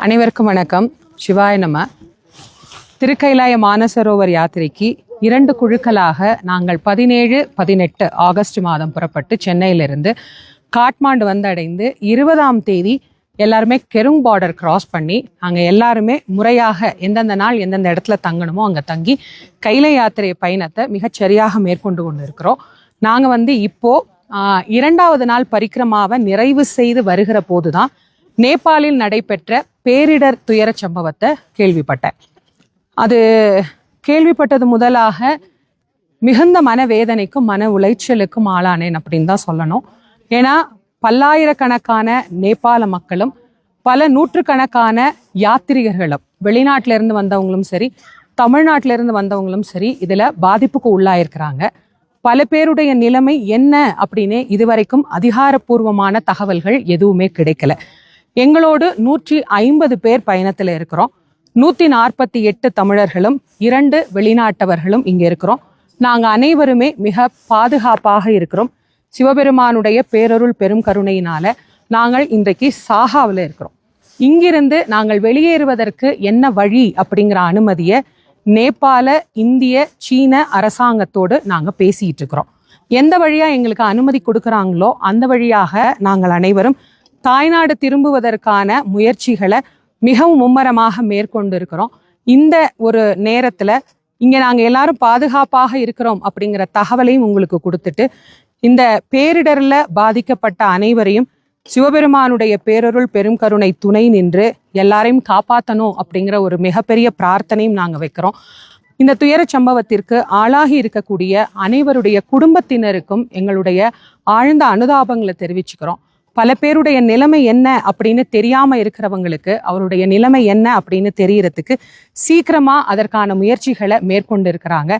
அனைவருக்கும் வணக்கம். சிவாய நம. திருக்கைலாய மானசரோவர் யாத்திரைக்கு 2 குழுக்களாக நாங்கள் 17-18 ஆகஸ்ட் மாதம் புறப்பட்டு சென்னையிலிருந்து காட்மாண்டு வந்தடைந்து 20ஆம் தேதி எல்லாருமே கெருங் பார்டர் கிராஸ் பண்ணி அங்கே எல்லாருமே முறையாக எந்தெந்த நாள் எந்தெந்த இடத்துல தங்கணுமோ அங்கே தங்கி கைலை யாத்திரை பயணத்தை மிகச்சரியாக மேற்கொண்டு கொண்டு இருக்கிறோம். நாங்கள் இப்போ 2வது நாள் பரிக்கிரமாவை நிறைவு செய்து வருகிற போதுதான் நேபாளில் நடைபெற்ற பேரிடர் துயர சம்பவத்தை கேள்விப்பட்டேன். அது கேள்விப்பட்டது முதலாக மிகுந்த மனவேதனைக்கும் மன உளைச்சலுக்கும் ஆளானேன் அப்படின்னு தான் சொல்லணும். ஏன்னா பல்லாயிரக்கணக்கான நேபாள மக்களும் பல நூற்றுக்கணக்கான யாத்திரிகர்களும் வெளிநாட்டிலிருந்து வந்தவங்களும் சரி தமிழ்நாட்டிலிருந்து வந்தவங்களும் சரி இதில் பாதிப்புக்கு உள்ளாயிருக்கிறாங்க. பல பேருடைய நிலைமை என்ன அப்படின்னு இதுவரைக்கும் அதிகாரப்பூர்வமான தகவல்கள் எதுவுமே கிடைக்கல. எங்களோடு 150 பேர் பயணத்தில் இருக்கிறோம். 148 தமிழர்களும் 2 வெளிநாட்டவர்களும் இங்கே இருக்கிறோம். நாங்கள் அனைவருமே மிக பாதுகாப்பாக இருக்கிறோம். சிவபெருமானுடைய பேரருள் பெரும் கருணையினால நாங்கள் இன்றைக்கு சாகாவில் இருக்கிறோம். இங்கிருந்து நாங்கள் வெளியேறுவதற்கு என்ன வழி அப்படிங்கிற அனுமதியை நேபாள, இந்திய, சீன அரசாங்கத்தோடு நாங்கள் பேசிட்டு இருக்கிறோம். எந்த வழியா எங்களுக்கு அனுமதி கொடுக்குறாங்களோ அந்த வழியாக நாங்கள் அனைவரும் தாய்நாடு திரும்புவதற்கான முயற்சிகளை மிகவும் மும்மரமாக மேற்கொண்டு இருக்கிறோம். இந்த ஒரு நேரத்துல இங்க நாங்க எல்லாரும் பாதுகாப்பாக இருக்கிறோம் அப்படிங்கிற தகவலையும் உங்களுக்கு கொடுத்துட்டு இந்த பேரிடர்ல பாதிக்கப்பட்ட அனைவரையும் சிவபெருமானுடைய பேரருள் பெரும் கருணை துணை நின்று எல்லாரையும் காப்பாற்றணும் அப்படிங்கிற ஒரு மிகப்பெரிய பிரார்த்தனையும் நாங்க வைக்கிறோம். இந்த துயர சம்பவத்திற்கு ஆளாகி இருக்கக்கூடிய அனைவருடைய குடும்பத்தினருக்கும் எங்களுடைய ஆழ்ந்த அனுதாபங்களை தெரிவிச்சுக்கிறோம். பல பேருடைய நிலைமை என்ன அப்படின்னு தெரியாம இருக்கிறவங்களுக்கு அவருடைய நிலைமை என்ன அப்படின்னு தெரியறதுக்கு சீக்கிரமா அதற்கான முயற்சிகளை மேற்கொண்டு இருக்கிறாங்க.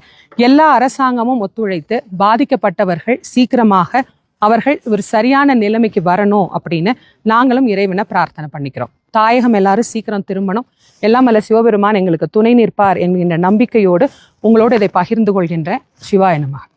எல்லா அரசாங்கமும் ஒத்துழைத்து பாதிக்கப்பட்டவர்கள் சீக்கிரமாக அவர்கள் ஒரு சரியான நிலைமைக்கு வரணும் அப்படின்னு நாங்களும் இறைவனை பிரார்த்தனை பண்ணிக்கிறோம். தாயகம் எல்லாரும் சீக்கிரம் திரும்பணும். எல்லாம் அல்ல சிவபெருமான் எங்களுக்கு துணை நிற்பார் என்கின்ற நம்பிக்கையோடு உங்களோடு இதை பகிர்ந்து கொள்கின்றேன். சிவாய நமः.